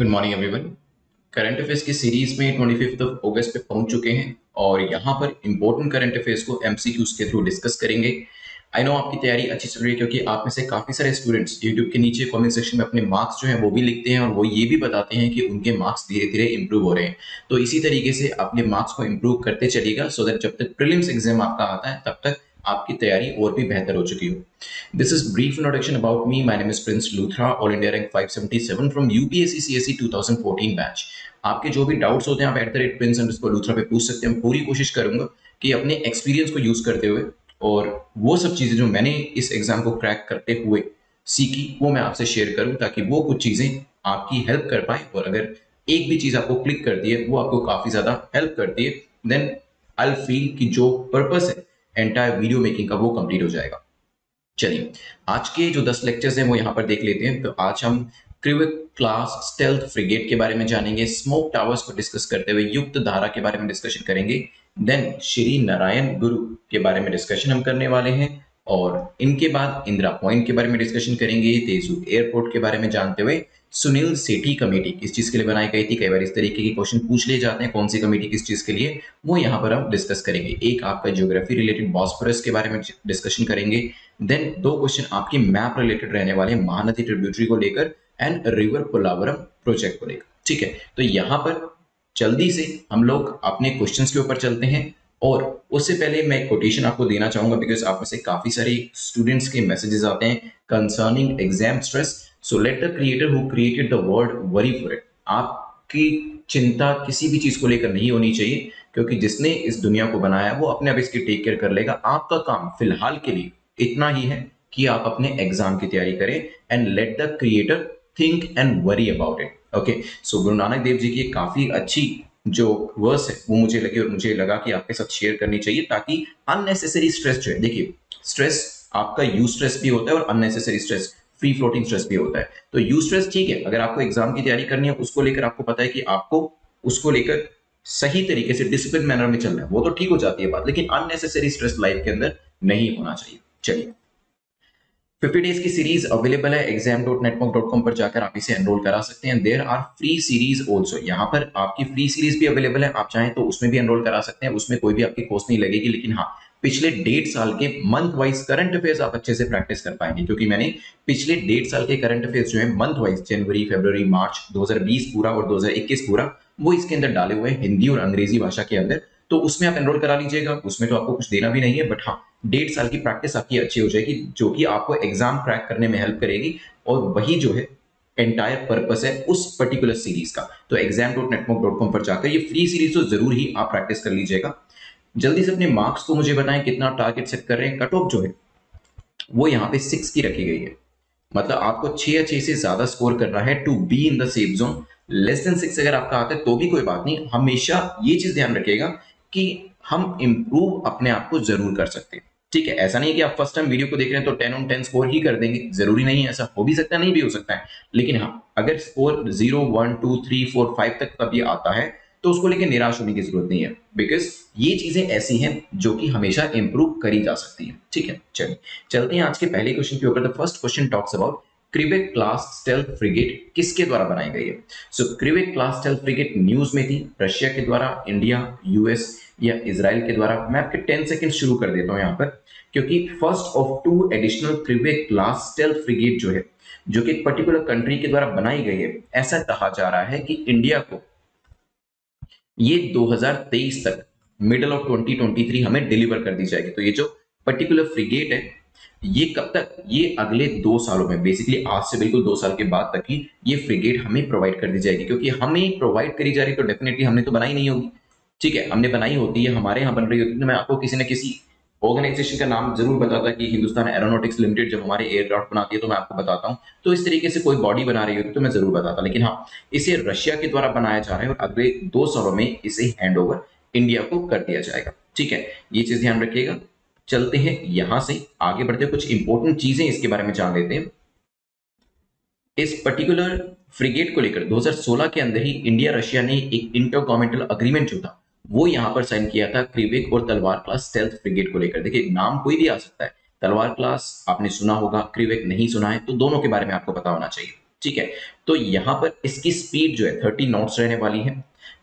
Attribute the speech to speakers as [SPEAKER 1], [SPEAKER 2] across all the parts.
[SPEAKER 1] Good morning everyone. Current affairs की series में 25 अगस्त पे पहुंच चुके हैं और यहाँ पर इंपॉर्टेंट करंट अफेयर्स को एमसीक्यूज के थ्रू डिस्कस करेंगे। आई नो आपकी तैयारी अच्छी चल रही है क्योंकि आप में से काफी सारे स्टूडेंट्स यूट्यूब के नीचे कमेंट सेक्शन में अपने मार्क्स जो हैं वो भी लिखते हैं और वो ये भी बताते हैं कि उनके मार्क्स धीरे धीरे इंप्रूव हो रहे हैं। तो इसी तरीके से अपने मार्क्स को इंप्रूव करते चलिएगा सो दैट जब तक प्रीलिम्स एग्जाम आपका आता है तब तक आपकी तैयारी और भी बेहतर हो चुकी हो। This is brief introduction about me. My name is Prince Luthra, All India Rank 577 from UPSC CSE 2014 batch. आपके जो भी डाउट्स होते हैं आप @prince_luthra पे पूछ सकते हैं। पूरी कोशिश करूंगा कि अपने एक्सपीरियंस को यूज करते हुए और वो सब चीजें जो मैंने इस एग्जाम को क्रैक करते हुए सीखी वो मैं आपसे शेयर करूं ताकि वो कुछ चीजें आपकी हेल्प कर पाए। और अगर एक भी चीज आपको क्लिक करती है वो आपको काफी ज्यादा हेल्प करती है, देन आई फील कि जो पर्पस है एंटायर वीडियो मेकिंग का वो कंप्लीट हो जाएगा। चलिए आज के जो 10 लेक्चर्स हैं वो यहाँ पर देख लेते हैं। तो आज हम क्रिविक क्लास स्टेल्थ फ्रिगेट के बारे में जानेंगे, स्मोक टावर्स को डिस्कस करते हुए युक्त धारा के बारे में डिस्कशन करेंगे, देन श्री नारायण गुरु के बारे में डिस्कशन हम करने वाले हैं और इनके बाद इंदिरा पॉइंट के बारे में डिस्कशन करेंगे, तेजू एयरपोर्ट के बारे में जानते हुए सुनील सेठी कमेटी किस चीज के लिए बनाई गई थी। कई बार इस तरीके के क्वेश्चन पूछ लिए जाते हैं, कौन सी कमेटी किस चीज के लिए, वो यहाँ पर हम डिस्कस करेंगे। एक आपका ज्योग्राफी रिलेटेड बॉस्फोरस के बारे में डिस्कशन करेंगे, देन दो क्वेश्चन आपके मैप रिलेटेड रहने वाले महानदी ट्रिब्यूटरी को लेकर एंड रिवर पोलावरम प्रोजेक्ट को लेकर। ठीक है, तो यहाँ पर जल्दी से हम लोग अपने क्वेश्चंस के ऊपर चलते हैं और उससे पहले मैं कोटेशन आपको देना चाहूंगा बिकॉज आप में से काफी सारे स्टूडेंट्स के मैसेजेस आते हैं concerning exam stress. So let the creator who created the word worry for it. आपकी चिंता किसी भी चीज को लेकर नहीं होनी चाहिए क्योंकि जिसने इस दुनिया को बनाया वो अपने आप इसकी टेक केयर कर लेगा। आपका काम फिलहाल के लिए इतना ही है कि आप अपने एग्जाम की तैयारी करें and let the creator think and worry about it. Okay, so Guru Nanak Dev ji की काफी अच्छी जो वर्स है वो मुझे लगी और मुझे लगा कि आपके साथ शेयर करनी चाहिए ताकि अननेसेसरी स्ट्रेस जो है, देखिए स्ट्रेस आपका यू स्ट्रेस भी होता है और unnecessary stress free floating stress भी होता है। तो यू स्ट्रेस ठीक है, अगर आपको एग्जाम की तैयारी करनी है उसको लेकर आपको पता है कि आपको उसको लेकर सही तरीके से डिसिप्लिन मैनर में चलना है, वो तो ठीक हो जाती है बात, लेकिन अननेसेसरी स्ट्रेस लाइफ के अंदर नहीं होना चाहिए। चलिए 50 डेज की सीरीज अवेलेबल है exam.network.com पर जाकर आप इसे एनरोल करा सकते हैं। There are free series also, यहाँ पर आपकी फ्री सीरीज भी अवेलेबल है, आप चाहें तो उसमें भी एनरोल करा सकते हैं। उसमें कोई भी आपकी कॉस्ट नहीं लगेगी, लेकिन हाँ पिछले 1.5 साल के मंथ वाइज करंट अफेयर्स आप अच्छे से प्रैक्टिस कर पाएंगे क्योंकि मैंने पिछले 1.5 साल के करंट अफेयर्स जो है मंथ वाइज जनवरी फरवरी मार्च 2020 पूरा और 2021 पूरा वो इसके अंदर डाले हुए हैं हिंदी और अंग्रेजी भाषा के अंदर। तो उसमें आप एनरोल करा लीजिएगा, उसमें तो आपको कुछ देना भी नहीं है, बट हाँ 1.5 साल की प्रैक्टिस आपकी अच्छी हो जाएगी जो कि आपको एग्जाम क्रैक करने में हेल्प करेगी और वही जो है एंटायर पर्पस है उस पर्टिकुलर सीरीज का। तो exam.network.com पर जाकर ये फ्री सीरीज तो जरूर ही आप प्रैक्टिस कर लीजिएगा। जल्दी से अपने मार्क्स को मुझे बताएं कितना टारगेट सेट कर रहे हैं। कट ऑफ जो है वो यहाँ पे 6 की रखी गई है, मतलब आपको 6 या 6 से ज्यादा स्कोर करना है to be in the safe zone. Less than 6 अगर आपका आता है तो भी कोई बात नहीं, हमेशा ये चीज ध्यान रखिएगा कि हम इंप्रूव अपने आप को जरूर कर सकते हैं। ठीक है, ऐसा नहीं है कि आप फर्स्ट टाइम वीडियो को देख रहे हैं तो 10 on 10 स्कोर ही कर देंगे, जरूरी नहीं है, ऐसा हो भी सकता है नहीं भी हो सकता है। लेकिन हाँ अगर स्कोर 0 1 2 3 4 5 तक कभी आता है तो उसको लेकर निराश होने की जरूरत नहीं है बिकॉज ये चीजें ऐसी हैं जो कि हमेशा इंप्रूव करी जा सकती है। ठीक है, चलिए चलते हैं आज के पहले क्वेश्चन के ऊपर। The first question talks about Krivak class stealth frigate किसके द्वारा बनाई गई है। So Krivak class stealth frigate news में थी, रशिया के द्वारा, इंडिया, यूएस या इजराइल के द्वारा। मैं आपके 10 सेकंड शुरू कर देता हूं यहाँ पर क्योंकि first of 2 additional Krivak class stealth frigate जो है जो कि एक पर्टिकुलर कंट्री के द्वारा बनाई गई है, ऐसा कहा जा रहा है कि इंडिया को ये 2023 तक मिडल ऑफ 2023 हमें डिलीवर कर दी जाएगी। तो ये जो पर्टिकुलर फ्रिगेट है ये कब तक, ये अगले 2 सालों में, बेसिकली आज से बिल्कुल 2 साल के बाद तक ही ये फ्रिगेट हमें प्रोवाइड कर दी जाएगी क्योंकि हमें प्रोवाइड करी जा रही तो डेफिनेटली हमने तो बनाई नहीं होगी। ठीक है, हमने बनाई होती है, हमारे यहाँ बन रही होती है तो मैं आपको किसी न किसी ऑर्गेनाइजेशन का नाम जरूर बताता कि हिंदुस्तान एरोनॉटिक्स लिमिटेड जब हमारे एयरक्राफ्ट बनाती है तो मैं आपको बताता हूं। तो इस तरीके से कोई बॉडी बना रही होती तो मैं जरूर बताता, लेकिन हाँ इसे रशिया के द्वारा बनाया जा रहा है और अगले 2 सालों में इसे हैंड ओवर इंडिया को कर दिया जाएगा। ठीक है, ये चीज ध्यान रखिएगा। चलते हैं यहां से आगे बढ़ते, कुछ इंपॉर्टेंट चीजें इसके बारे में जान लेते हैं। इस पर्टिकुलर फ्रिगेट को लेकर 2016 के अंदर ही इंडिया रशिया ने एक इंटर गवर्नमेंटल अग्रीमेंट जो था वो यहां पर साइन किया था क्रिवेक और तलवार क्लास स्टेल्थ फ्रिगेट को लेकर। देखिए नाम कोई भी आ सकता है, तलवार क्लास आपने सुना होगा, क्रिवेक नहीं सुना है, तो दोनों के बारे में आपको पता होना चाहिए। ठीक है। तो यहाँ पर इसकी स्पीड जो है 30 नॉट्स रहने वाली है।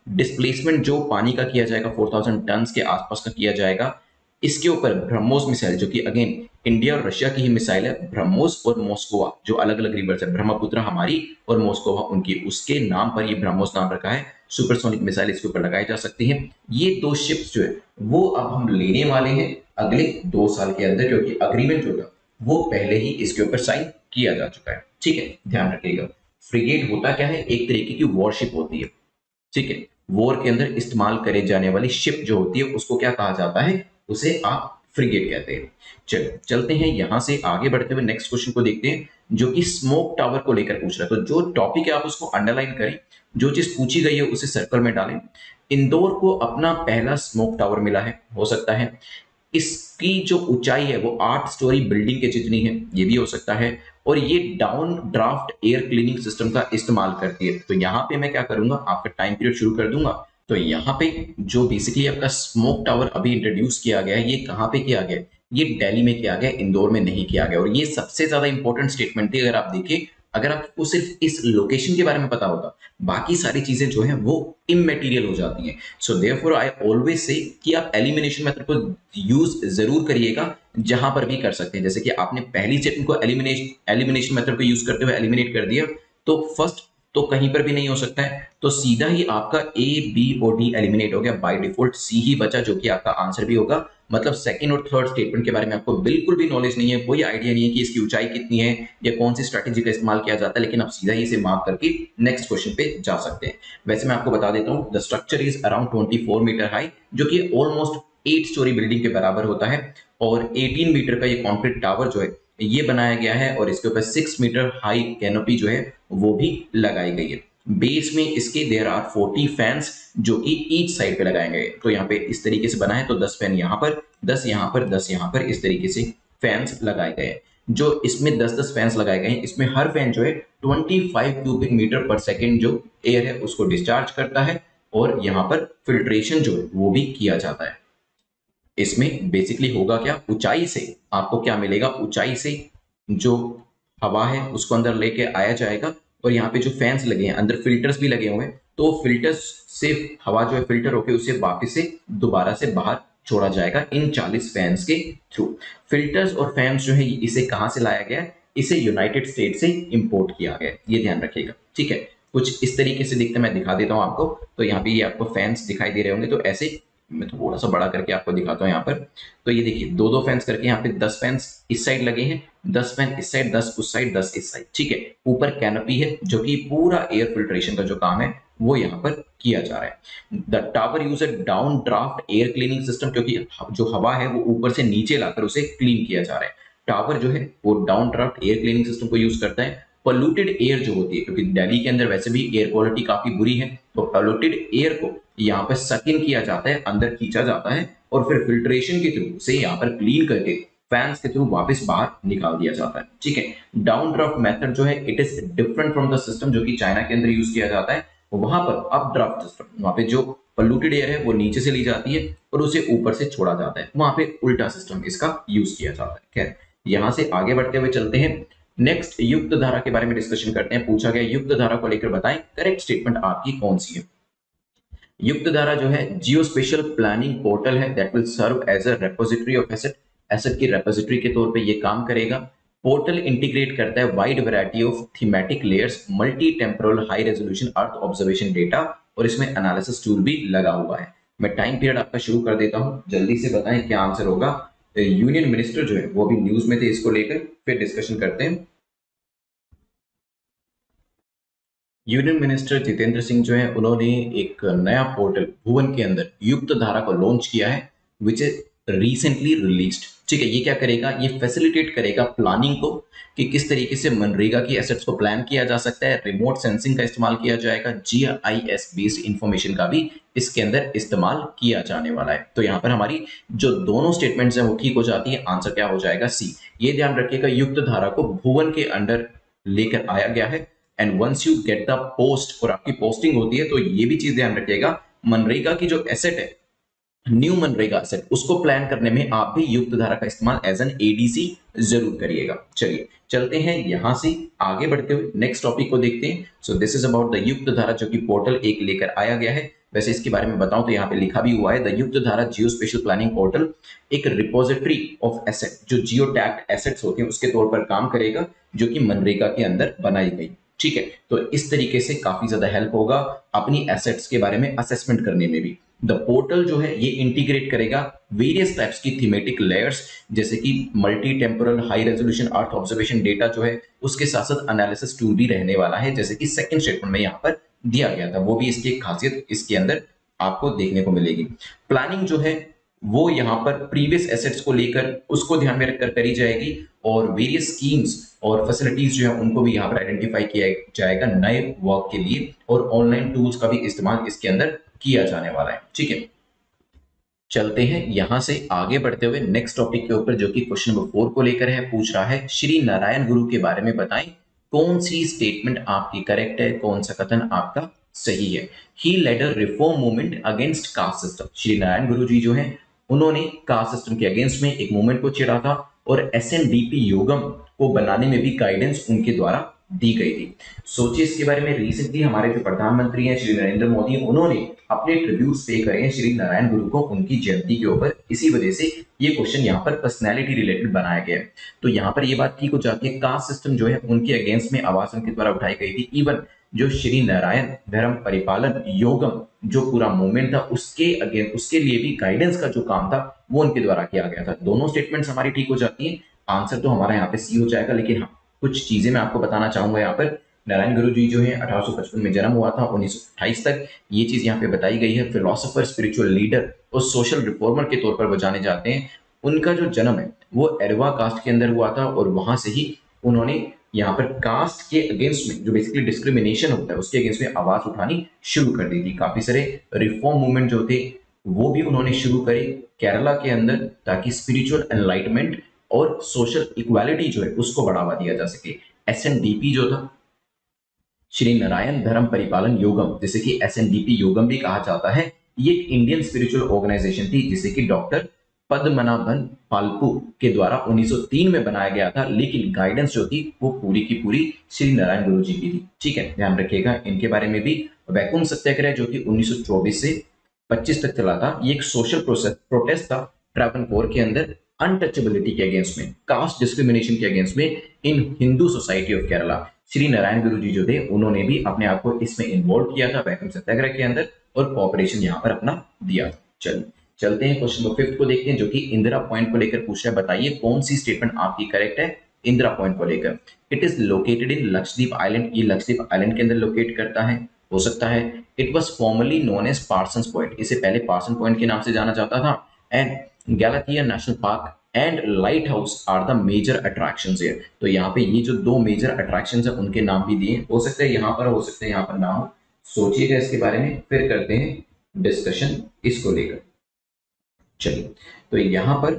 [SPEAKER 1] डिस्प्लेसमेंट जो पानी का किया जाएगा 4000 टन के आसपास का किया जाएगा। इसके ऊपर ब्रह्मोस मिसाइल जो कि अगेन इंडिया और रशिया की ही मिसाइल है, ब्रह्मोस और मॉस्कोवा जो अलग अलग रिवर्स है, ब्रह्मपुत्र हमारी और मॉस्कोवा उनकी, उसके नाम पर ये ब्रह्मोस नाम रखा है। सुपरसोनिक मिसाइल इसके ऊपर लगाई जा सकती है। ये दो शिप्स जो है वो अब हम लेने वाले हैं अगले 2 साल के अंदर, क्योंकि अग्रीमेंट जो था वो पहले ही इसके ऊपर साइन किया जा चुका है। ठीक है, ध्यान रखिएगा। फ्रिगेट होता क्या है, एक तरीके की वॉरशिप होती है। ठीक है, वॉर के अंदर इस्तेमाल करे जाने वाली शिप जो होती है उसको क्या कहा जाता है, उसे आप फ्रिगेट कहते हैं। चलो चलते हैं यहां से आगे बढ़ते हुए नेक्स्ट क्वेश्चन को देखते हैं, जो कि स्मोक टावर को लेकर पूछ रहा है। तो जो टॉपिक है आप उसको अंडरलाइन करें, जो चीज पूछी गई है उसे सर्कल में डालें। इंदौर को अपना पहला स्मोक टावर मिला है, हो सकता है इसकी जो ऊंचाई है वो 8 स्टोरी बिल्डिंग के जितनी है, ये भी हो सकता है। और ये down draft air cleaning system का इस्तेमाल करती है। तो यहाँ पे मैं क्या करूंगा, आपका टाइम पीरियड शुरू कर दूंगा। तो यहाँ पे जो बेसिकली आपका स्मोक टावर अभी इंट्रोड्यूस किया गया है, ये कहाँ पे किया गया, ये दिल्ली में किया गया, इंदौर में नहीं किया गया। और ये सबसे ज्यादा इंपॉर्टेंट स्टेटमेंट थी। अगर आप देखें, अगर आपको सिर्फ इस लोकेशन के बारे में पता होता, बाकी सारी चीजें जो है वो इममेटीरियल हो जाती हैं। So therefore I always say कि आप एलिमिनेशन मेथड को यूज जरूर करिएगा जहां पर भी कर सकते हैं। जैसे कि आपने पहली स्टेटमेंट को एलिमिनेशन मेथड को यूज करते हुए एलिमिनेट कर दिया, तो फर्स्ट तो कहीं पर भी नहीं हो सकता है, तो सीधा ही आपका ए बी और डी एलिमिनेट हो गया, बाय डिफॉल्ट सी ही बचा, जो कि आपका आंसर भी होगा। मतलब सेकंड और थर्ड स्टेटमेंट के बारे में आपको बिल्कुल भी नॉलेज नहीं है, कोई आइडिया नहीं है कि इसकी ऊंचाई कितनी है या कौन सी स्ट्रैटेजी का इस्तेमाल किया जाता है, लेकिन आप सीधा ही इसे मार्क करके नेक्स्ट क्वेश्चन पे जा सकते हैं। वैसे मैं आपको बता देता हूं, the structure is around 24 metre high, जो कि ऑलमोस्ट 8 स्टोरी बिल्डिंग के बराबर होता है। और 18 मीटर का ये कॉन्क्रीट टावर जो है ये बनाया गया है, और इसके ऊपर 6 मीटर हाई कैनोपी जो है वो भी लगाई गई है। बेस में इसके देयर आर 40 फैंस जो कि ईच साइड पे लगाए गए। तो यहाँ पे इस तरीके से बना है, तो 10 फैन यहाँ पर, 10 यहाँ पर, 10 यहाँ पर, इस तरीके से फैंस लगाए गए हैं। जो इसमें 10-10 फैंस लगाए गए हैं, इसमें हर फैन जो है 25 क्यूबिक मीटर पर सेकेंड जो एयर है उसको डिस्चार्ज करता है, और यहाँ पर फिल्ट्रेशन जो है वो भी किया जाता है। इसमें बेसिकली होगा क्या, ऊंचाई से आपको क्या मिलेगा, ऊंचाई से जो हवा है उसको अंदर लेके आया जाएगा, और यहाँ पे जो फैंस लगे हैं अंदर फिल्टर्स भी लगे हुए हैं, तो फिल्टर्स से हवा जो है फिल्टर होकर उसे वापस से दोबारा से बाहर छोड़ा जाएगा इन 40 फैंस के थ्रू। फिल्टर्स और फैंस जो है इसे कहाँ से लाया गया, इसे यूनाइटेड स्टेट से इंपोर्ट किया गया, ये ध्यान रखिएगा। ठीक है, कुछ इस तरीके से दिखते, मैं दिखा देता हूँ आपको। तो यहाँ पे ये आपको फैंस दिखाई दे रहे होंगे, तो ऐसे मैं थोड़ा सा बड़ा करके आपको दिखाता हूँ यहाँ पर। तो ये देखिए 2-2 फैंस करके यहाँ पे 10 फैंस इस साइड लगे हैं, 10 फैन इस साइड, 10 उस साइड, 10 इस साइड। ठीक है, ऊपर कैनोपी है जो कि पूरा एयर फिल्ट्रेशन का जो काम है वो यहाँ पर किया जा रहा है। The tower use a down draft air cleaning system, क्योंकि जो हवा है वो ऊपर से नीचे लाकर उसे क्लीन किया जा रहा है। टावर जो है वो down draft air cleaning system को यूज करता है। पोल्यूटेड एयर जो होती है, क्योंकि दिल्ली के अंदर वैसे भी एयर क्वालिटी काफी बुरी है, तो पोल्यूटेड एयर को यहाँ पर सक इन किया जाता है, अंदर खींचा जाता है, और फिर फिल्ट्रेशन के थ्रू से यहाँ पर क्लीन करके फैंस के थ्रू वापस बाहर निकाल दिया जाता है। ठीक है, डाउन ड्राफ्ट मेथड जो है it is different from the system जो कि चाइना के अंदर यूज किया जाता है। वहां पर अप ड्राफ्ट सिस्टम, वहां पे जो पोल्यूटेड एयर है वो नीचे से ली जाती है और उसे ऊपर से छोड़ा जाता है, वहां पे उल्टा सिस्टम इसका यूज किया जाता है। खैर, यहां से आगे बढ़ते हुए चलते हैं, नेक्स्ट युक्त धारा के बारे में डिस्कशन करते हैं। पूछा गया युक्त धारा को लेकर बताएं करेक्ट स्टेटमेंट आपकी कौन सी है। युक्त धारा जो है जियोस्पेशियल प्लानिंग पोर्टल है that will serve as a repository of asset, asset की रेपोजिटरी के तौर पे ये काम करेगा। पोर्टल इंटीग्रेट करता है wide variety of thematic layers, multi temporal high resolution earth observation data, और इसमें एनालिसिस टूल भी लगा हुआ है। मैं टाइम पीरियड आपका शुरू कर देता हूं, जल्दी से बताएं क्या आंसर होगा। यूनियन मिनिस्टर जो है वो भी न्यूज में थे इसको लेकर, फिर डिस्कशन करते हैं। यूनियन मिनिस्टर जितेंद्र सिंह जो है उन्होंने एक नया पोर्टल भुवन के अंदर युक्त धारा को लॉन्च किया है, विच इज रिसेंटली रिलीज्ड। ठीक है, ये क्या करेगा, ये फैसिलिटेट करेगा प्लानिंग को, कि किस तरीके से मनरेगा की एसेट्स को प्लान किया जा सकता है। रिमोट सेंसिंग का इस्तेमाल किया जाएगा, जीआईएस बेस्ड इंफॉर्मेशन का भी इसके अंदर इस्तेमाल किया जाने वाला है। तो यहाँ पर हमारी जो दोनों स्टेटमेंट्स हैं वो ठीक हो जाती है, आंसर क्या हो जाएगा, सी। ये ध्यान रखिएगा, युक्त धारा को भुवन के अंडर लेकर आया गया है, and once you get the post, और आपकी पोस्टिंग होती है, तो ये भी चीज ध्यान रखिएगा, मनरेगा की जो एसेट है न्यू मनरेगा सेट उसको प्लान करने में आप भी युक्त धारा का इस्तेमाल एज एन एडीसी जरूर करिएगा। चलिए चलते हैं यहां से आगे बढ़ते हुए नेक्स्ट टॉपिक को देखते हैं। So this is about the युक्त धारा, जो कि पोर्टल एक लेकर आया गया है। वैसे इसके बारे में बताऊं तो यहाँ पे लिखा भी हुआ है, द युक्त धारा जियो स्पेशल प्लानिंग पोर्टल एक रिपोजिटरी ऑफ एसेट, जो जियो टैग्ड एसेट्स होते हैं उसके तौर पर काम करेगा, जो कि मनरेगा के अंदर बनाई गई। ठीक है, तो इस तरीके से काफी ज्यादा हेल्प होगा अपनी एसेट्स के बारे में असेसमेंट करने में भी। द पोर्टल जो है ये इंटीग्रेट करेगा वेरियस टाइप्स की थीमेटिक लेयर्स, जैसे कि multi temporal high resolution earth observation data जो है, उसके साथ साथ एनालिसिस टूल भी रहने वाला है, जैसे कि सेकंड स्टेटमेंट में यहाँ पर दिया गया था। वो भी इसकी एक खासियत इसके अंदर आपको देखने को मिलेगी। प्लानिंग जो है वो यहाँ पर प्रीवियस एसेट्स को लेकर उसको ध्यान में रखकर करी जाएगी, और वेरियस स्कीम्स और फैसिलिटीज जो है उनको भी यहाँ पर आइडेंटिफाई किया जाएगा नए वर्क के लिए, और ऑनलाइन टूल्स का भी इस्तेमाल इसके अंदर किया जाने वाला है। ठीक है, चलते हैं यहां से आगे बढ़ते हुए नेक्स्ट टॉपिक के ऊपर, जो कि क्वेश्चन नंबर 4 को लेकर है। पूछ रहा है श्री नारायण गुरु के बारे में बताएं, कौन सी स्टेटमेंट आपकी करेक्ट है, कौन सा कथन आपका सही है। He led a reform movement against caste system. Shri Narayan Guru ji जो है उन्होंने कास्ट सिस्टम के अगेंस्ट में एक मूवमेंट को छेड़ा था, और एसएनडीपी योगम को बनाने में भी गाइडेंस उनके द्वारा दी गई थी। सोचिए इसके बारे में, रिसेंटली हमारे जो प्रधानमंत्री हैं श्री नरेंद्र मोदी, उन्होंने अपने ट्रिब्यूट्स पे करे हैं श्री नारायण गुरु को उनकी जयंती के ऊपर। इसी वजह से ये क्वेश्चन यहाँ पर पर्सनैलिटी रिलेटेड बनाया गया है। तो यहाँ पर ये बात ठीक हो जाती है, कास्ट सिस्टम जो है उनके अगेंस्ट में आवाज उनके द्वारा उठाई गई थी। इवन जो श्री नारायण धर्म परिपालन योगम जो पूरा मूवमेंट था, उसके लिए भी गाइडेंस का जो काम था वो उनके द्वारा किया गया था। दोनों स्टेटमेंट्स हमारी ठीक हो जाती हैं। आंसर तो हमारा यहाँ पे सी हो जाएगा, लेकिन हाँ कुछ चीजें मैं आपको बताना चाहूंगा यहाँ पर। नारायण गुरु जी जो है 1855 में जन्म हुआ था, 1928 तक ये चीज यहाँ पे बताई गई है। फिलोसोफर, स्पिरिचुअल लीडर और सोशल रिफॉर्मर के तौर पर वो जाने जाते हैं। उनका जो जन्म है वो एडवा कास्ट के अंदर हुआ था, और वहां से ही उन्होंने यहाँ पर कास्ट के अगेंस्ट में जो बेसिकली डिस्क्रिमिनेशन होता है उसके अगेंस्ट में आवाज उठानी शुरू कर दी थी। काफी सारे रिफॉर्म मूवमेंट जो थे वो भी उन्होंने शुरू करे केरला के अंदर, ताकि स्पिरिचुअल एनलाइटमेंट और सोशल इक्वालिटी जो है उसको बढ़ावा दिया जा सके। एसएनडीपी जो था, श्री नारायण धर्म परिपालन योगम, जिसे कि एसएनडीपी योगम भी कहा जाता है, ये एक इंडियन स्पिरिचुअल ऑर्गेनाइजेशन थी, जिसे कि डॉक्टर पद्मनाभन पालपू के द्वारा 1903 में बनाया गया था। लेकिन गाइडेंस जो थी वो पूरी की पूरी श्री नारायण गुरु जी की थी। ठीक है, ध्यान रखिएगा इनके बारे में भी। वैकुम सत्याग्रह जो कि 1924 से 25 तक चला था, ये एक सोशल प्रोटेस्ट था ट्रावनकोर के अंदर, अनटचेबिलिटी के अगेंस्ट में, कास्ट डिस्क्रिमिनेशन के अगेंस्ट में इन हिंदू सोसाइटी ऑफ केरला। श्री नारायण गुरु जी जो थे उन्होंने भी अपने आप को इसमें इन्वॉल्व किया था वैकुम सत्याग्रह के अंदर, और कॉपरेशन यहाँ पर अपना दिया था। चलिए चलते हैं क्वेश्चन नंबर 5 को देखते हैं, जो कि इंदिरा पॉइंट को लेकर पूछ रहा है। बताइए कौन सी स्टेटमेंट आपकी करेक्ट है इंदिरा पॉइंट को लेकर। It is located in Lakshadweep island, ये लक्षद्वीप आइलैंड के अंदर लोकेट करता है, हो सकता है। It was formerly known as Parsons Point, इसे पहले पार्सन पॉइंट के नाम से जाना जाता था। And Galathea national park and lighthouse are the major attractions here. तो यहाँ पे ये जो दो मेजर अट्रैक्शंस है उनके नाम भी दिए, हो सकते हैं यहाँ पर, हो सकते हैं यहाँ पर ना हो। सोचिएगा इसके बारे में, फिर करते हैं डिस्कशन इसको लेकर। चलिए, तो यहाँ पर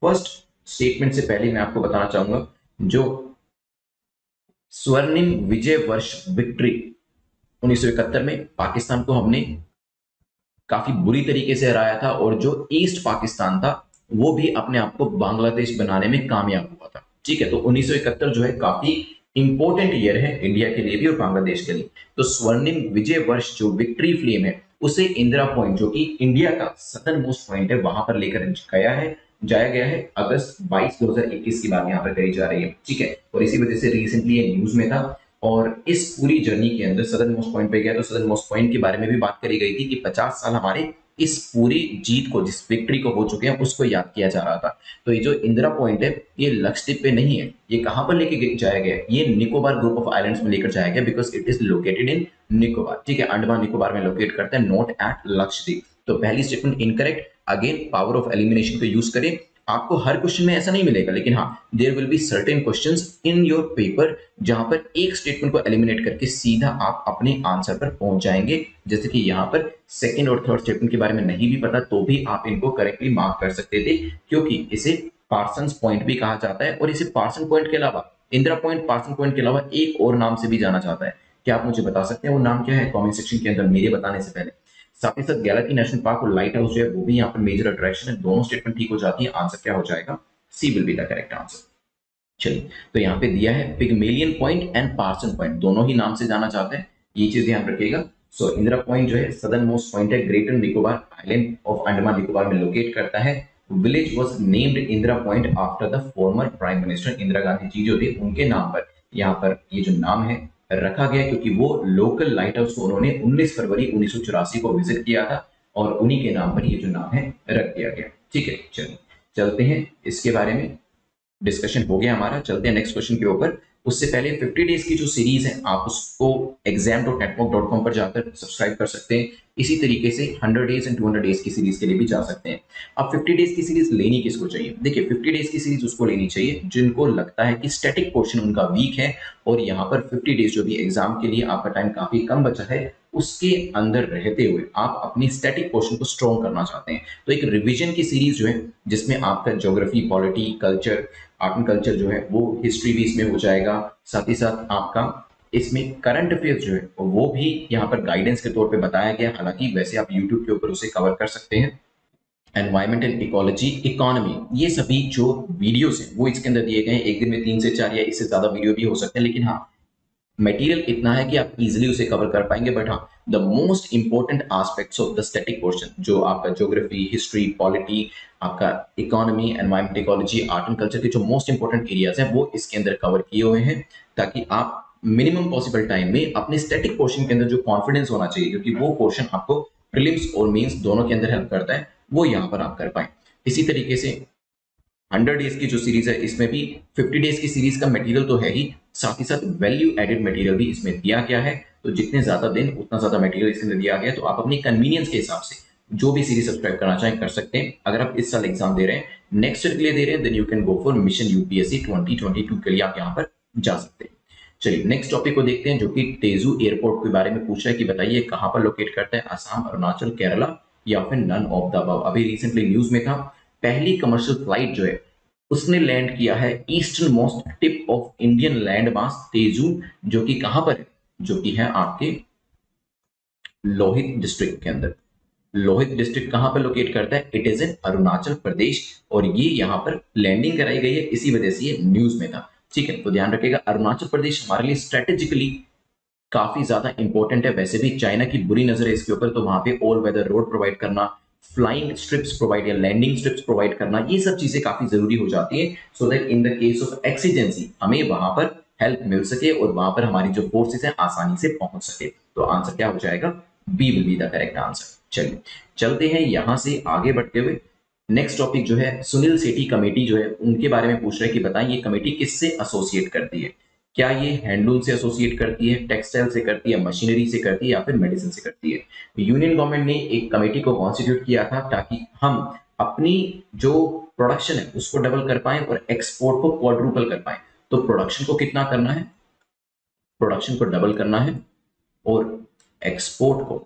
[SPEAKER 1] फर्स्ट स्टेटमेंट से पहले मैं आपको बताना चाहूंगा, जो स्वर्णिम विजय वर्ष विक्ट्री 1971 में पाकिस्तान को हमने काफी बुरी तरीके से हराया था, और जो ईस्ट पाकिस्तान था वो भी अपने आप को बांग्लादेश बनाने में कामयाब हुआ था। ठीक है, तो 1971 जो है काफी इंपॉर्टेंट ईयर है इंडिया के लिए भी और बांग्लादेश के लिए। तो स्वर्णिम विजय वर्ष जो विक्ट्री फ्लेम है उसे इंदिरा पॉइंट, जो कि इंडिया का सदर्न मोस्ट पॉइंट है, वहां पर लेकर जाया गया है। अगस्त 22 2021 की बात यहाँ पर करी जा रही है। ठीक है, और इसी वजह से रिसेंटली ये न्यूज में था। और इस पूरी जर्नी के अंदर सदर्न मोस्ट पॉइंट पे गया, तो सदर्न मोस्ट पॉइंट के बारे में भी बात करी गई थी कि 50 साल हमारे इस पूरी जीत को, जिस विक्ट्री को हो चुके हैं, उसको याद किया जा रहा था। तो ये जो इंदिरा पॉइंट है ये लक्षद्वीप पे नहीं है, ये कहां पर लेके जाया गया, ये निकोबार ग्रुप ऑफ आइलैंड्स में लेकर जाया गया, because it is located in Nicobar. ठीक है, अंडमान निकोबार में लोकेट करते हैं, नॉट एट लक्षद्वीप। तो पहली statement incorrect. Again power of elimination को यूज करें। आपको हर क्वेश्चन में ऐसा नहीं मिलेगा, लेकिन हाँ there will be certain questions in your paper जहां पर एक स्टेटमेंट को एलिमिनेट करके सीधा आप अपने आंसर पर पहुंच जाएंगे। जैसे कि यहाँ पर सेकंड और थर्ड स्टेटमेंट के बारे में नहीं भी पता तो भी आप इनको करेक्टली मार्क कर सकते थे, क्योंकि इसे पार्सन्स पॉइंट भी कहा जाता है, और इसे पार्सन पॉइंट के अलावा, इंदिरा पॉइंट पार्सन पॉइंट के अलावा एक और नाम से भी जाना जाता है। क्या आप मुझे बता सकते हैं वो नाम क्या है कमेंट सेक्शन के अंदर मेरे बताने से पहले। साथ ही साथ गैलेक्सी नेशनल पार्क और लाइट हाउस जो है वो भी यहाँ पर मेजर अट्रैक्शन है। दोनों स्टेटमेंट ठीक हो जाती है। आंसर क्या हो जाएगा? C will be the correct answer. चलिए, तो यहाँ पे दिया है Pygmalion point and Parson point, दोनों ही नाम से जाना चाहते हैं, ये चीज ध्यान रखिएगा। सो इंदिरा पॉइंट जो है सदर्न मोस्ट पॉइंट है, greater Nicobar island of Andaman Nicobar में लोकेट करता है। Village was named Indira point after the former prime minister Indira Gandhi ji जो थे उनके नाम पर यहाँ पर ये जो नाम है रखा गया, क्योंकि वो लोकल लाइट हाउस को उन्होंने 19 फरवरी 1984 को विजिट किया था और उन्हीं के नाम पर ये जो नाम है रख दिया गया। ठीक है, चलिए चलते हैं इसके बारे में, डिस्कशन हो गया हमारा। चलते हैं नेक्स्ट क्वेश्चन के ऊपर। उससे पहले 50 डेज की जो सीरीज है आप उसको exam.network.com पर जाकर सब्सक्राइब कर सकते हैं। इसी तरीके से 100 डेज एंड 200 डेज की सीरीज के लिए भी जा सकते हैं। अब 50 डेज की सीरीज लेनी किसको चाहिए? देखिए 50 डेज की सीरीज उसको लेनी चाहिए जिनको लगता है कि स्टैटिक पोर्शन उनका वीक है और यहाँ पर 50 डेज जो भी एग्जाम के लिए आपका टाइम काफी कम बचा है उसके अंदर रहते हुए आप अपनी स्टैटिक पोर्शन को स्ट्रॉन्ग करना चाहते हैं, तो एक रिवीजन की सीरीज जो है जिसमें आपका geography, polity, culture, art and culture जो है वो हिस्ट्री भी इसमें हो जाएगा। साथ ही साथ आपका इसमें करंट अफेयर्स जो है वो भी यहाँ पर गाइडेंस के तौर पे बताया गया, हालांकि वैसे आप यूट्यूब के ऊपर उसे कवर कर सकते हैं। एनवायरमेंटल इकोलॉजी, इकोनॉमी, ये सभी जो वीडियोस हैं वो इसके अंदर दिए गए हैं। एक दिन में 3 से 4 या इससे ज्यादा वीडियो भी हो सकते हैं, लेकिन हाँ मटेरियल इतना है कि आप इजीली उसे कवर कर पाएंगे। बट हाँ the most important aspects of the static portion जो आपका ज्योग्राफी, हिस्ट्री, पॉलिटी, आपका economy, environment, ecology, art and culture के जो मोस्ट इंपॉर्टेंट एरियाज हैं वो इसके अंदर कवर किए हुए हैं, ताकि आप मिनिमम पॉसिबल टाइम में अपने स्टैटिक पोर्शन के अंदर जो कॉन्फिडेंस होना चाहिए, क्योंकि वो पोर्शन आपको प्रीलिम्स और मेंस दोनों के अंदर हेल्प करता है, वो यहाँ पर आप कर पाए। इसी तरीके से 100 डेज की जो सीरीज है इसमें भी 50 डेज की सीरीज का मटेरियल तो है ही, साथ ही साथ वैल्यू एडेड मटेरियल भी इसमें दिया गया है। तो जितने ज्यादा दिन उतना ज्यादा मटेरियल इसके अंदर दिया गया है, तो आप अपनी कन्वीनियंस के हिसाब से जो भी सीरीज सब्सक्राइब करना चाहें कर सकते हैं। अगर आप इस साल एग्जाम दे रहे हैं, नेक्स्ट ईयर के लिए दे रहे हैं, then you can go for mission UPSC 2022 के लिए आप यहाँ पर जा सकते हैं। चलिए नेक्स्ट टॉपिक को देखते हैं, जो कि तेजू एयरपोर्ट के बारे में पूछ रहा है कि बताइए कहां पर लोकेट करता है, असम, अरुणाचल, केरला या फिर नन ऑफ द अबव। अभी रिसेंटली न्यूज में था, पहली कमर्शियल फ्लाइट जो है उसने लैंड किया है eastern most tip of Indian land mass Tezu, जो कि कहां पर है? जो कि है आपके लोहित डिस्ट्रिक्ट के अंदर। लोहित डिस्ट्रिक्ट कहां पर लोकेट करता है? इट इज इन अरुणाचल प्रदेश, और ये यहां पर लैंडिंग कराई गई है, इसी वजह से ये न्यूज में था। ठीक है, तो ध्यान रखिएगा अरुणाचल प्रदेश हमारे लिए स्ट्रेटेजिकली काफी ज्यादा इंपॉर्टेंट है। वैसे भी चाइना की बुरी नजर है इसके ऊपर, तो वहां पे ऑल वेदर रोड प्रोवाइड करना, फ्लाइंग स्ट्रिप्स प्रोवाइड या लैंडिंग स्ट्रिप्स प्रोवाइड करना, ये सब चीजें काफी जरूरी हो जाती है, so that in the case of exigency हमें वहां पर हेल्प मिल सके और वहां पर हमारी जो फोर्सेस है आसानी से पहुंच सके। तो आंसर क्या हो जाएगा? B will be the correct answer. चलिए चलते हैं यहां से आगे बढ़ते हुए। नेक्स्ट टॉपिक जो है सुनील सेठी कमेटी जो है उनके बारे में पूछ रहे हैं कि बताएं ये कमेटी किससे एसोसिएट करती है? क्या ये हैंडलूम से एसोसिएट करती है, टेक्सटाइल से करती है, मशीनरी से करती है या फिर मेडिसिन से करती है? यूनियन गवर्नमेंट ने एक कमेटी को कॉन्स्टिट्यूट किया था ताकि हम अपनी जो प्रोडक्शन है उसको डबल कर पाए और एक्सपोर्ट को क्वाड्रुपल कर पाए। तो प्रोडक्शन को कितना करना है? प्रोडक्शन को डबल करना है और एक्सपोर्ट को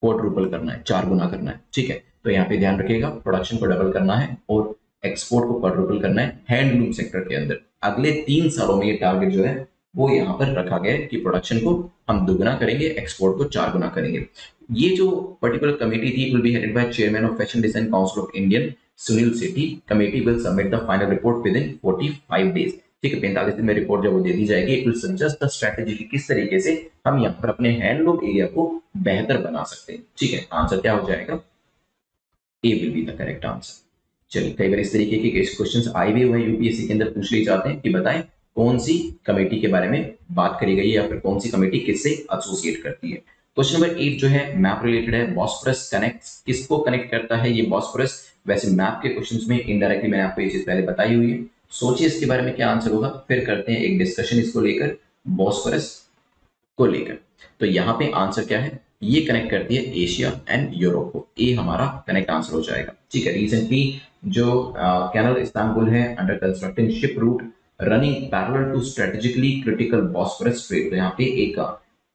[SPEAKER 1] क्वाड्रुपल करना है, 4 गुना करना है। ठीक है, तो यहाँ पे ध्यान रखिएगा प्रोडक्शन को डबल करना है और एक्सपोर्ट को क्वाड्रुपल करना है हैंडलूम सेक्टर के अंदर। अगले 3 सालों में ये टारगेट जो है वो यहाँ पर रखा गया है कि प्रोडक्शन को हम दुगुना करेंगे, एक्सपोर्ट को 4 गुना करेंगे। ये जो पर्टिकुलर कमेटी थी will be headed by chairman of fashion design council of Indian Sunil Sethi. Committee will submit the final report with in 45 days. ठीक है, 45 दिन में रिपोर्ट जब वो दे दी जाएगी, it will suggest the strategy कि किस तरीके से हम यहाँ पर अपने हैंडलूम एरिया को बेहतर बना सकते हैं। ठीक है, आंसर क्या हो जाएगा? A will be the correct answer. चलिए कई बार इस तरीके के क्वेश्चंस आए भी हुए यूपीएससी के अंदर, पूछ लिए जाते हैं कि बताएं कौन सी कमेटी के बारे में बात करी गई है या फिर कौन सी कमेटी किससे एसोसिएट करती है। क्वेश्चन नंबर 8 जो है मैप रिलेटेड है। बॉस्फोरस कनेक्ट्स, किसको कनेक्ट करता है ये बॉस्फोरस? वैसे मैप के क्वेश्चंस में इनडायरेक्टली मैंने आपको ये चीज पहले बताई हुई है, सोचिए इसके बारे में क्या आंसर होगा, फिर करते हैं एक डिस्कशन इसको लेकर, बॉस्फोरस को लेकर। तो यहाँ पे आंसर क्या है? ये कनेक्ट करती है एशिया एंड यूरोप को, ए हमारा कनेक्ट आंसर हो जाएगा। ठीक है, रिसेंटली जो कैनल इस्तांबुल है under constructing ship route running parallel to strategically critical Bosphorus strait. तो यहाँ पे एक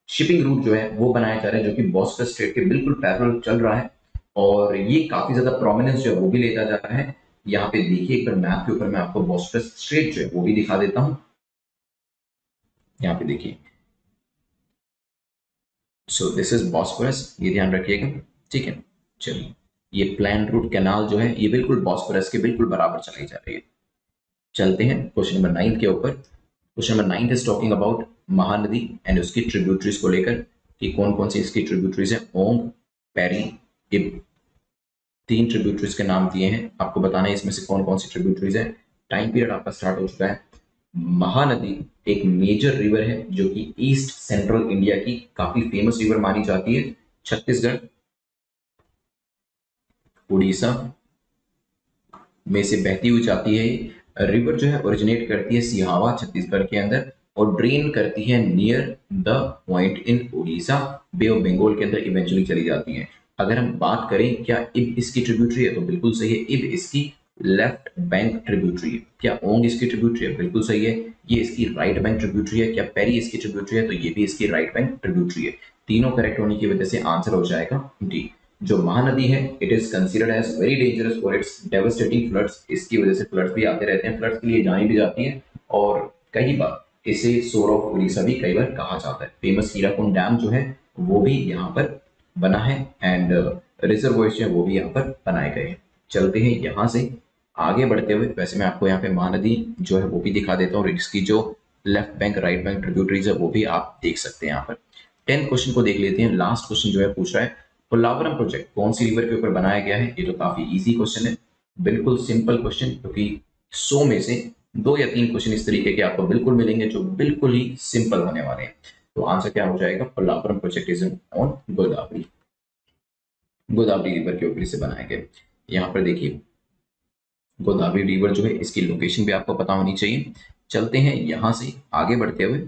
[SPEAKER 1] शिपिंग रूट जो है वो बनाया जा रहा है जो कि बॉस्फोरस स्ट्रेट के बिल्कुल पैरेलल चल रहा है, और ये काफी ज्यादा प्रोमिनेंस जो है वो भी लेता जा रहा है। यहाँ पे देखिए एक बार मैप के ऊपर मैं आपको बॉस्फोरस स्ट्रेट जो है वो भी दिखा देता हूँ। यहाँ पे देखिए, सो दिस इज बॉस्फोरस, ये ध्यान रखिएगा। ठीक है, चलिए ये प्लान रूट कैनाल जो है ये बिल्कुल बॉस्फोरस के बिल्कुल बराबर चलाई जा रही है। चलते हैं क्वेश्चन नंबर 9 के ऊपर। Question number 9 is talking about Mahanadi and उसकी ट्रिब्यूटरीज को लेकर कि कौन कौन सी इसकी ट्रिब्यूटरीज है। ओंग, पैरी, इब, 3 ट्रिब्यूटरीज के नाम दिए हैं, आपको बताना है इसमें से कौन कौन सी ट्रिब्यूटरीज है। टाइम पीरियड आपका स्टार्ट हो चुका है। महानदी एक मेजर रिवर है जो कि ईस्ट सेंट्रल इंडिया की काफी फेमस रिवर मानी जाती है। छत्तीसगढ़, उड़ीसा में से बहती हुई जाती है। रिवर जो है ओरिजिनेट करती है सिहावा छत्तीसगढ़ के अंदर और ड्रेन करती है near the point in Orissa, bay of Bengal के अंदर इवेंचुअली चली जाती है। अगर हम बात करें क्या इब इसकी ट्रिब्यूटरी है तो बिल्कुल सही है, इब इसकी लेफ्ट बैंक ट्रिब्यूटरी है। क्या ओंग इसकी ट्रिब्यूटरी है? बिल्कुल सही है, ये इसकी राइट बैंक ट्रिब्यूटरी है। क्या पेरी इसकी ट्रिब्यूटरी है? तो ये भी इसकी राइट बैंक ट्रिब्यूटरी है। तीनों करेक्ट होने की वजह से आंसर हो जाएगा डी। जो महानदी है it is considered as very dangerous for its devastating floods, इसकी वजह से फ्लड्स भी आते रहते हैं, फ्लड्स के लिए जानी भी जाती है और कई बार इसे सोर ऑफ उड़ीसा भी कई बार कहा जाता है। फेमस हीराकुंड डैम जो है वो भी यहाँ पर बना है एंड रिजर्वोयर्स जो है वो भी यहाँ पर बनाए गए हैं। चलते हैं यहाँ से आगे बढ़ते हुए, वैसे मैं आपको यहाँ पे महानदी जो है वो भी दिखा देता हूँ और इसकी जो left bank right bank tributaries है वो भी आप देख सकते हैं यहाँ पर। 10th क्वेश्चन को देख लेते हैं। लास्ट क्वेश्चन जो है पूछ रहा है पोलावरम प्रोजेक्ट कौन सी रिवर के ऊपर बनाया गया है। ये तो काफी इजी क्वेश्चन है, बिल्कुल सिंपल क्वेश्चन, क्योंकि 100 में से 2 या 3 क्वेश्चन इस तरीके के आपको बिल्कुल मिलेंगे जो बिल्कुल ही सिंपल होने वाले हैं। तो आंसर क्या हो जाएगा? Polavaram project is on Godavari, Godavari river के ऊपर इसे बनाया गया। यहाँ पर देखिए गोदावरी रिवर जो है इसकी लोकेशन भी आपको पता होनी चाहिए। चलते हैं यहां से आगे बढ़ते हुए।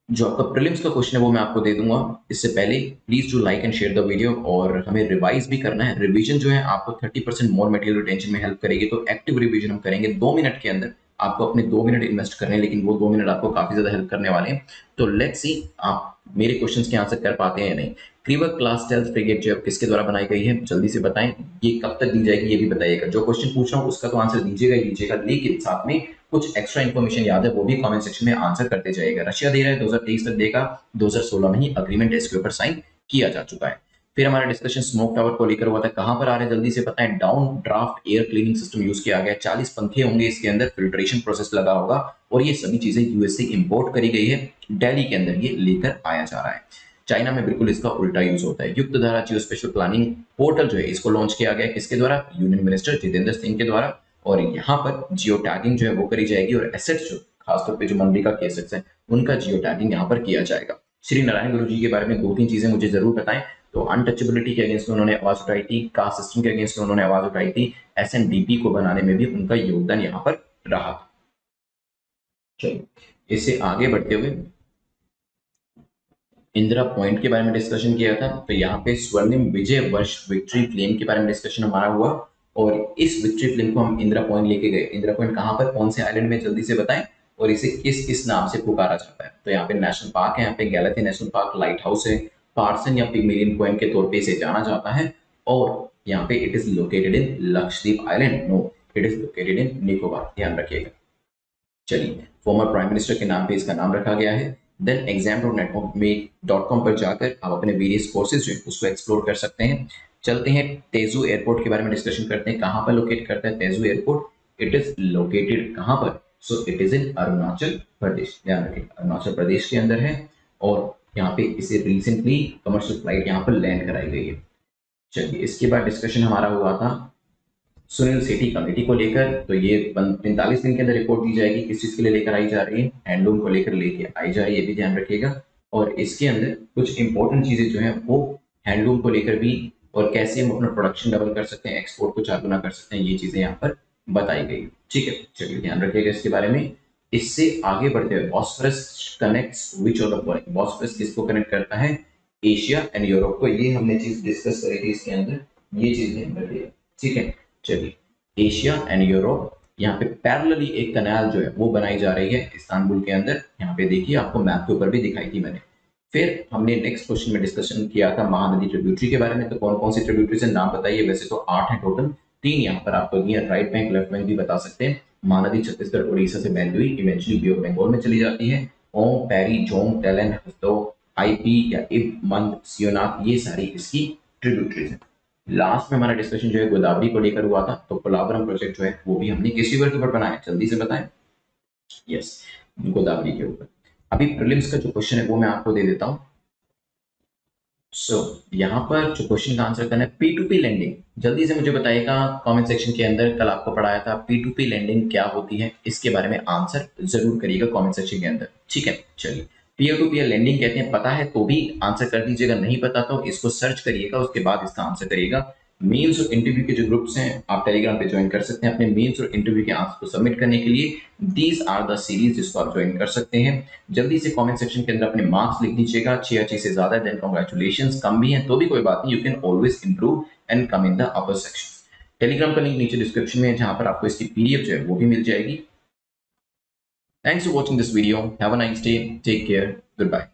[SPEAKER 1] जो आपका प्रीलिम्स का क्वेश्चन है वो मैं आपको दे दूंगा, इससे पहले please do like and share the video. और हमें रिवाइज भी करना है, रिवीजन जो है आपको 30% मोर मटेरियल रिटेंशन में हेल्प करेगी। तो एक्टिव रिवीजन हम करेंगे 2 मिनट के अंदर, आपको अपने 2 मिनट इन्वेस्ट करने हैं, लेकिन वो 2 मिनट आपको काफी ज्यादा हेल्प करने वाले हैं। तो लेट्स सी आप मेरे क्वेश्चंस के आंसर कर पाते हैं या नहीं। क्रीवर क्लास स्टेल्थ फ्रिगेट जो किसके द्वारा बनाई गई है, जल्दी से बताएं। ये कब तक दी जाएगी ये भी बताइएगा। जो क्वेश्चन पूछ रहा हूँ उसका तो आंसर दीजिएगा ही दीजिएगा, लेकिन साथ में कुछ एक्स्ट्रा इन्फॉर्मेशन याद है वो भी कमेंट सेक्शन में आंसर करते जाइएगा। रशिया दे रहा है 2023 तक देगा, 2016 में ही अग्रीमेंट इसके ऊपर साइन किया जा चुका है। फिर हमारा डिस्कशन स्मोक टावर को लेकर हुआ था, कहां पर आ रहे हैं जल्दी से बताएं। Down draft air cleaning system use किया गया, 40 पंखे होंगे इसके अंदर, फिल्ट्रेशन प्रोसेस लगा होगा और ये सभी चीजें यूएस से इंपोर्ट करी गई है, दिल्ली के अंदर ये लेकर आया जा रहा है। चाइना में बिल्कुल इसका उल्टा यूज होता है। युक्त धारा जियो स्पेशल प्लानिंग पोर्टल जो है इसको लॉन्च किया गया किसके द्वारा? यूनियन मिनिस्टर जितेंद्र सिंह के द्वारा। और यहाँ पर जियो टैगिंग जो है वो करी जाएगी और एसेट्स जो खासतौर पे जो मनरेगा के एसेट्स हैं उनका जियो टैगिंग यहाँ पर किया जाएगा। श्री नारायण गुरु जी के बारे में 2-3 चीजें मुझे जरूर बताएं। तो अनटचेबिलिटी के अगेंस्ट में उन्होंने आवाज उठाई थी, कास्ट सिस्टम के अगेंस्ट में उन्होंने आवाज उठाई थी, एसएनडीपी को बनाने में भी उनका योगदान यहाँ पर रहा था। चलिए इससे आगे बढ़ते हुए इंदिरा पॉइंट के बारे में डिस्कशन किया था। तो यहाँ पे स्वर्णिम विजय वर्ष विक्ट्री फ्लेम के बारे में डिस्कशन हमारा हुआ और इस विक्ट्री फ्लेम को हम इंदिरा पॉइंट लेके गए। इंदिरा पॉइंट कहाँ पर, कौन से आइलैंड में, जल्दी से बताएं। और इसे किस किस नाम से पुकारा जाता है? तो यहाँ पे नेशनल पार्क है, यहाँ पे गैलेथी नेशनल पार्क, लाइट हाउस है, पार्सन या पिगमेलियन पॉइंट के तौर पे इसे जाना जाता है। और यहाँ पे it is located in Lakshadweep island, no it is located in Nicobar, ध्यान रखिएगा। चलिए फॉर्मर प्राइम मिनिस्टर के नाम पे इसका नाम रखा गया है। देन exam.netcom पर जाकर आप अपने वेरियस कोर्सेज जो है उसको एक्सप्लोर कर सकते हैं। चलते हैं तेजू एयरपोर्ट के बारे में डिस्कशन करते हैं। कहाँ पर लोकेट करता है Tezu airport? It is located कहाँ पर? So it is in Arunachal Pradesh, ध्यान रखें अरुणाचल प्रदेश के अंदर है और यहाँ पे इसे रिसेंटली कमर्शियल फ्लाइट यहाँ पर लैंड कराई गई है। चलिए इसके बाद डिस्कशन हमारा हुआ था सुनील सेठी कमेटी को लेकर। तो ये 45 दिन के अंदर रिपोर्ट दी जाएगी, किस चीज के लिए लेकर आई जा रही है, हैंडलूम को लेकर लेके आई जा रही है, ये भी ध्यान रखिएगा। और इसके अंदर कुछ इंपॉर्टेंट चीजें जो है वो हैंडलूम को लेकर भी और कैसे हम अपना प्रोडक्शन डबल कर सकते हैं, एक्सपोर्ट को 4 गुना कर सकते हैं, ये चीजें यहाँ पर बताई गई। ठीक है चलिए ध्यान रखिएगा इसके बारे में। इससे आगे बढ़ते हुए Bosphorus connects which of the following, Bosphorus किसको कनेक्ट करता है? एशिया एंड यूरोप को। ये हमने चीज डिस्कस करी थी इसके अंदर, ये चीज ध्यान रखिएगा। ठीक है चलिए एशिया एंड यूरोप, यहाँ पे पैरेलली एक कनाल जो है वो बनाई जा रही है इस्तांबुल के अंदर। यहाँ पे देखिए आपको मैप के ऊपर भी दिखाई थी मैंने। फिर हमने नेक्स्ट क्वेश्चन में डिस्कशन किया था महानदी ट्रिब्यूटरी के बारे में। तो कौन कौन सी ट्रिब्यूटरी से नाम बताइए? वैसे तो 8 है टोटल, 3 यहाँ पर आपको दिए, राइट बैंक लेफ्ट बैंक भी बता सकते हैं। महानदी छत्तीसगढ़ उड़ीसा से बहती हुई इवेंचुअली बे ऑफ बंगाल में चली जाती है। ओम, पैरी, जोंग, टेलन, हस्तो, आईपी या इब, मंद, सियोनाथ, ये सारी इसकी ट्रिब्यूटरीज हैं। लास्ट में हमारा डिस्कशन जो है गोदावरी को लेकर हुआ था, तो पोलावरम प्रोजेक्ट जो है वो भी हमने किस रिवर के ऊपर बनाया, जल्दी से बताएं। यस, गोदावरी के ऊपर। अभी प्रीलिम्स का जो क्वेश्चन है वो मैं आपको दे देता हूं। यहाँ पर जो क्वेश्चन का आंसर करना है, P2P लेंडिंग, जल्दी से मुझे बताइएगा कमेंट सेक्शन के अंदर। कल आपको पढ़ाया था P2P लेंडिंग क्या होती है, इसके बारे में आंसर जरूर करिएगा कमेंट सेक्शन के अंदर, ठीक है। चलिए, पीयर टू पीयर लेंडिंग कहते हैं, पता है तो भी आंसर कर दीजिएगा, नहीं पता तो इसको सर्च करिएगा, उसके बाद इसका आंसर करिएगा। मेल्स और इंटरव्यू के जो ग्रुप्स हैं आप टेलीग्राम पे ज्वाइन कर सकते हैं अपने मेल्स और इंटरव्यू के आंसर को सबमिट करने के लिए। दीज आर द सीरीज जिसको आप ज्वाइन कर सकते हैं। जल्दी से कमेंट सेक्शन के अंदर अपने मार्क्स लिख दीजिएगा, 6 या 6 से ज्यादा देन कांग्रेचुलेशंस, कम भी हैं तो भी कोई बात नहीं, you can always improve and come in the upper section. Telegram का लिंक नीचे डिस्क्रिप्शन में है, जहां पर आपको इसकी पीडीएफ जो है वो भी मिल जाएगी। Thanks for watching this video, have a nice day, take care, good bye.